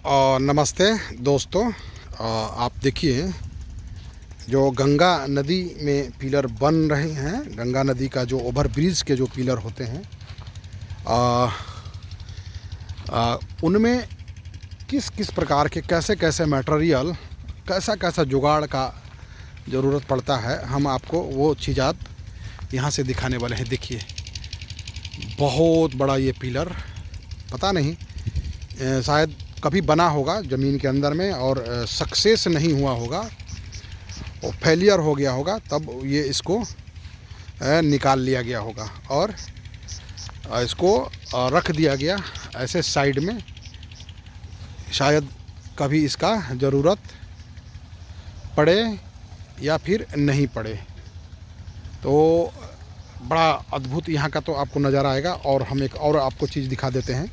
नमस्ते दोस्तों। आप देखिए, जो गंगा नदी में पिलर बन रहे हैं, गंगा नदी का जो ओवर ब्रिज के जो पिलर होते हैं, उनमें किस किस प्रकार के कैसे कैसे मटेरियल, कैसा कैसा जुगाड़ का ज़रूरत पड़ता है, हम आपको वो चीज़ात यहाँ से दिखाने वाले हैं। देखिए, बहुत बड़ा ये पिलर, पता नहीं शायद कभी बना होगा ज़मीन के अंदर में और सक्सेस नहीं हुआ होगा और फेलियर हो गया होगा, तब ये इसको निकाल लिया गया होगा और इसको रख दिया गया ऐसे साइड में। शायद कभी इसका ज़रूरत पड़े या फिर नहीं पड़े। तो बड़ा अद्भुत यहाँ का तो आपको नज़ारा आएगा। और हम एक और आपको चीज़ दिखा देते हैं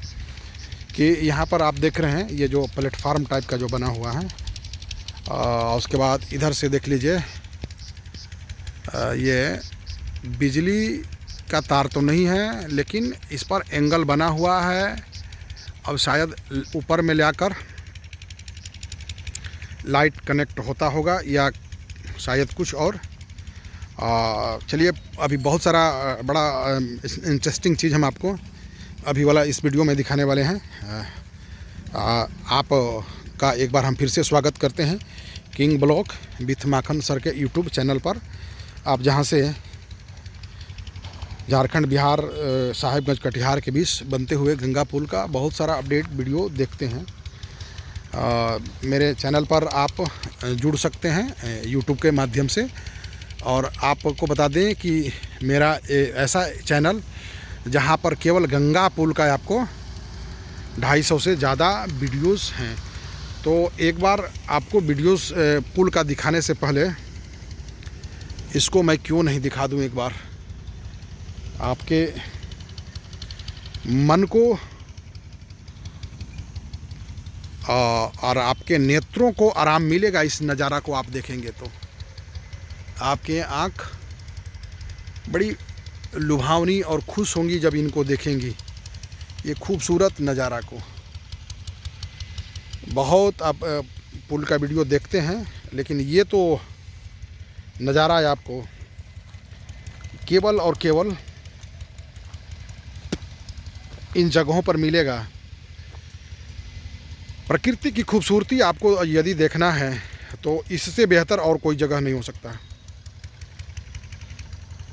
कि यहाँ पर आप देख रहे हैं ये जो प्लेटफार्म टाइप का जो बना हुआ है, उसके बाद इधर से देख लीजिए, ये बिजली का तार तो नहीं है, लेकिन इस पर एंगल बना हुआ है। अब शायद ऊपर में लाकर लाइट कनेक्ट होता होगा या शायद कुछ और। चलिए, अभी बहुत सारा बड़ा इंटरेस्टिंग चीज़ हम आपको अभी वाला इस वीडियो में दिखाने वाले हैं। आप का एक बार हम फिर से स्वागत करते हैं king blog with Makhan sir के यूट्यूब चैनल पर। आप जहां से झारखंड बिहार साहिबगंज कटिहार के बीच बनते हुए गंगा पुल का बहुत सारा अपडेट वीडियो देखते हैं। मेरे चैनल पर आप जुड़ सकते हैं यूट्यूब के माध्यम से। और आपको बता दें कि मेरा ऐसा चैनल जहां पर केवल गंगा पुल का आपको 250 से ज़्यादा वीडियोस हैं। तो एक बार आपको वीडियोस पुल का दिखाने से पहले इसको मैं क्यों नहीं दिखा दूं, एक बार आपके मन को और आपके नेत्रों को आराम मिलेगा। इस नज़ारा को आप देखेंगे तो आपके आँख बड़ी लुभावनी और खुश होंगी जब इनको देखेंगी, ये खूबसूरत नज़ारा को। बहुत आप पुल का वीडियो देखते हैं, लेकिन ये तो नज़ारा है आपको केवल और केवल इन जगहों पर मिलेगा। प्रकृति की खूबसूरती आपको यदि देखना है तो इससे बेहतर और कोई जगह नहीं हो सकता।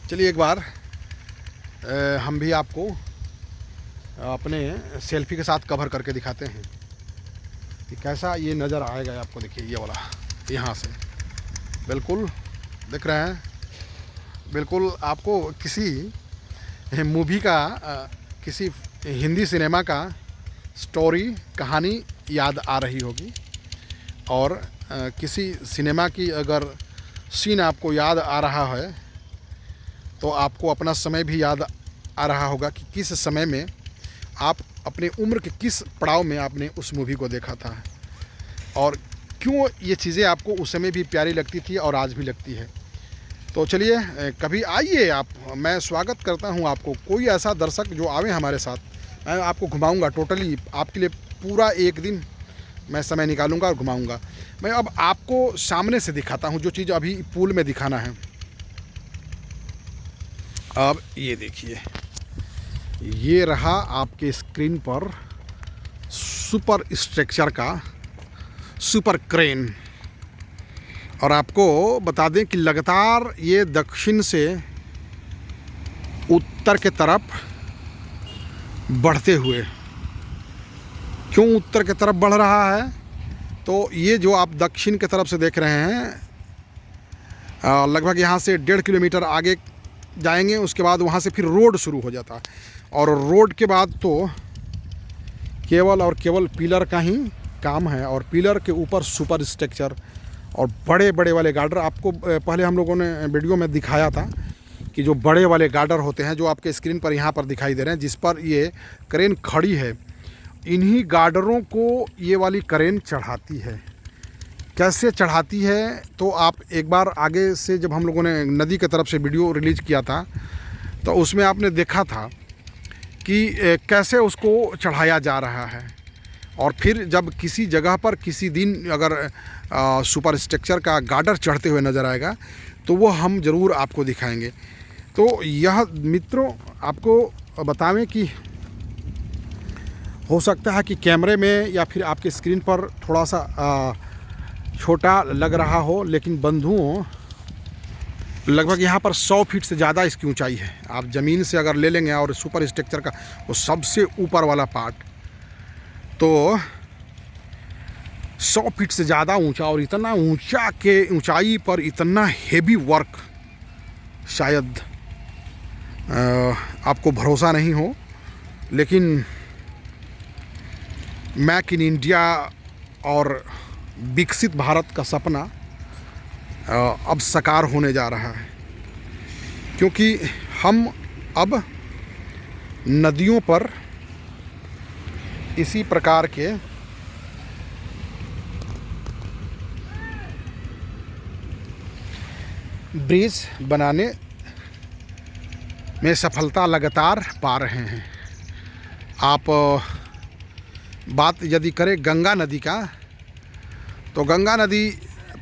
चलिए, एक बार हम भी आपको अपने सेल्फी के साथ कवर करके दिखाते हैं कि कैसा ये नज़र आएगा आपको। देखिए, ये वाला यहाँ से बिल्कुल दिख रहे हैं, बिल्कुल आपको किसी मूवी का किसी हिंदी सिनेमा का स्टोरी कहानी याद आ रही होगी। और किसी सिनेमा की अगर सीन आपको याद आ रहा है तो आपको अपना समय भी याद आ रहा होगा कि किस समय में आप अपने उम्र के किस पड़ाव में आपने उस मूवी को देखा था और क्यों ये चीज़ें आपको उस समय भी प्यारी लगती थी और आज भी लगती है। तो चलिए, कभी आइए आप, मैं स्वागत करता हूं आपको। कोई ऐसा दर्शक जो आवे हमारे साथ, मैं आपको घुमाऊंगा टोटली, आपके लिए पूरा एक दिन मैं समय निकालूंगा और घुमाऊंगा। मैं अब आपको सामने से दिखाता हूं जो चीज़ अभी पुल में दिखाना है। अब ये देखिए, ये रहा आपके स्क्रीन पर सुपर स्ट्रक्चर का सुपर क्रेन। और आपको बता दें कि लगातार ये दक्षिण से उत्तर के तरफ बढ़ते हुए, क्यों उत्तर के तरफ बढ़ रहा है, तो ये जो आप दक्षिण की तरफ से देख रहे हैं, लगभग यहाँ से 1.5 किलोमीटर आगे जाएंगे, उसके बाद वहाँ से फिर रोड शुरू हो जाता है। और रोड के बाद तो केवल और केवल पिलर का ही काम है। और पिलर के ऊपर सुपर स्ट्रक्चर और बड़े बड़े वाले गार्डर, आपको पहले हम लोगों ने वीडियो में दिखाया था कि जो बड़े वाले गार्डर होते हैं जो आपके स्क्रीन पर यहाँ पर दिखाई दे रहे हैं, जिस पर ये क्रेन खड़ी है, इन्हीं गार्डरों को ये वाली क्रेन चढ़ाती है। कैसे चढ़ाती है तो आप एक बार आगे से, जब हम लोगों ने नदी की तरफ से वीडियो रिलीज़ किया था तो उसमें आपने देखा था कि कैसे उसको चढ़ाया जा रहा है। और फिर जब किसी जगह पर किसी दिन अगर सुपर स्ट्रक्चर का गार्डर चढ़ते हुए नज़र आएगा तो वो हम ज़रूर आपको दिखाएंगे। तो यह मित्रों आपको बतावें कि हो सकता है कि कैमरे में या फिर आपके स्क्रीन पर थोड़ा सा छोटा लग रहा हो, लेकिन बंधुओं लगभग यहाँ पर 100 फीट से ज़्यादा इसकी ऊंचाई है। आप ज़मीन से अगर ले लेंगे और सुपर स्ट्रक्चर का वो सबसे ऊपर वाला पार्ट, तो 100 फीट से ज़्यादा ऊंचा, और इतना ऊंचा के ऊंचाई पर इतना हेवी वर्क शायद आपको भरोसा नहीं हो, लेकिन मेक इन इंडिया और विकसित भारत का सपना अब साकार होने जा रहा है, क्योंकि हम अब नदियों पर इसी प्रकार के ब्रिज बनाने में सफलता लगातार पा रहे हैं। आप बात यदि करें गंगा नदी का, तो गंगा नदी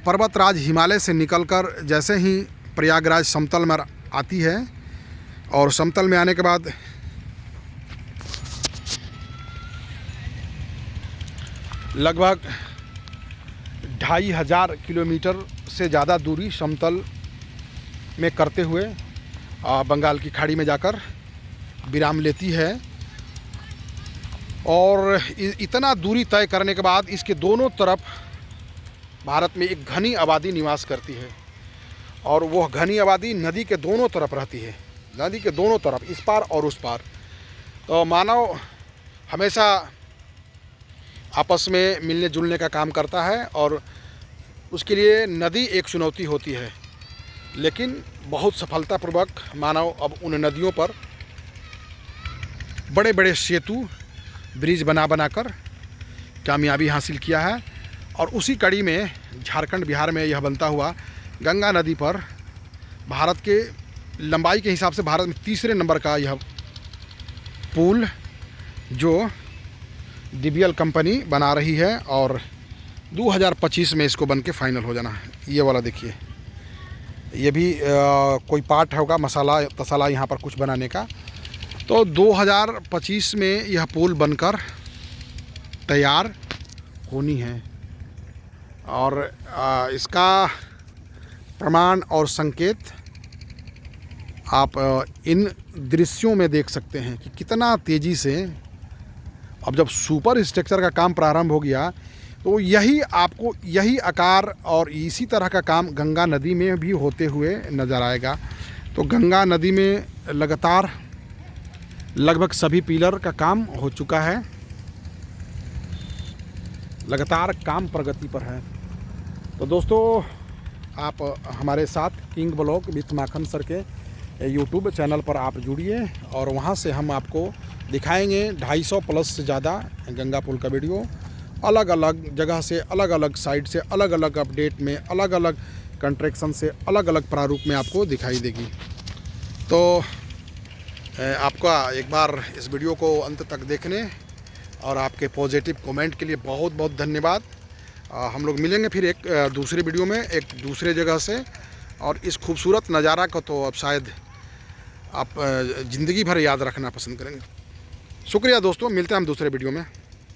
पर्वतराज हिमालय से निकलकर जैसे ही प्रयागराज समतल में आती है, और समतल में आने के बाद लगभग 2500 किलोमीटर से ज़्यादा दूरी समतल में करते हुए बंगाल की खाड़ी में जाकर विराम लेती है। और इतना दूरी तय करने के बाद इसके दोनों तरफ भारत में एक घनी आबादी निवास करती है, और वह घनी आबादी नदी के दोनों तरफ रहती है, नदी के दोनों तरफ, इस पार और उस पार। तो मानव हमेशा आपस में मिलने जुलने का काम करता है, और उसके लिए नदी एक चुनौती होती है, लेकिन बहुत सफलतापूर्वक मानव अब उन नदियों पर बड़े बड़े सेतु ब्रिज बनाकर कामयाबी हासिल किया है। और उसी कड़ी में झारखंड बिहार में यह बनता हुआ गंगा नदी पर भारत के लंबाई के हिसाब से भारत में तीसरे नंबर का यह पुल जो DBL कंपनी बना रही है, और 2025 में इसको बन के फाइनल हो जाना है। ये वाला देखिए, ये भी कोई पार्ट होगा मसाला तसाला यहाँ पर कुछ बनाने का। तो 2025 में यह पुल बनकर तैयार होनी है, और इसका प्रमाण और संकेत आप इन दृश्यों में देख सकते हैं कि कितना तेज़ी से अब जब सुपर स्ट्रक्चर का काम प्रारंभ हो गया, तो यही आकार और इसी तरह का काम गंगा नदी में भी होते हुए नज़र आएगा। तो गंगा नदी में लगातार लगभग सभी पिलर का काम हो चुका है, लगातार काम प्रगति पर है। तो दोस्तों आप हमारे साथ king blog with Makhan sir के यूट्यूब चैनल पर आप जुड़िए, और वहाँ से हम आपको दिखाएंगे 250 प्लस से ज़्यादा गंगा पुल का वीडियो, अलग अलग जगह से, अलग अलग साइड से, अलग अलग अपडेट में, अलग अलग कंस्ट्रक्शन से, अलग अलग प्रारूप में आपको दिखाई देगी। तो आपका एक बार इस वीडियो को अंत तक देखने और आपके पॉजिटिव कमेंट के लिए बहुत बहुत धन्यवाद। हम लोग मिलेंगे फिर एक दूसरे वीडियो में एक दूसरे जगह से, और इस खूबसूरत नज़ारा को तो अब शायद आप ज़िंदगी भर याद रखना पसंद करेंगे। शुक्रिया दोस्तों, मिलते हैं हम दूसरे वीडियो में।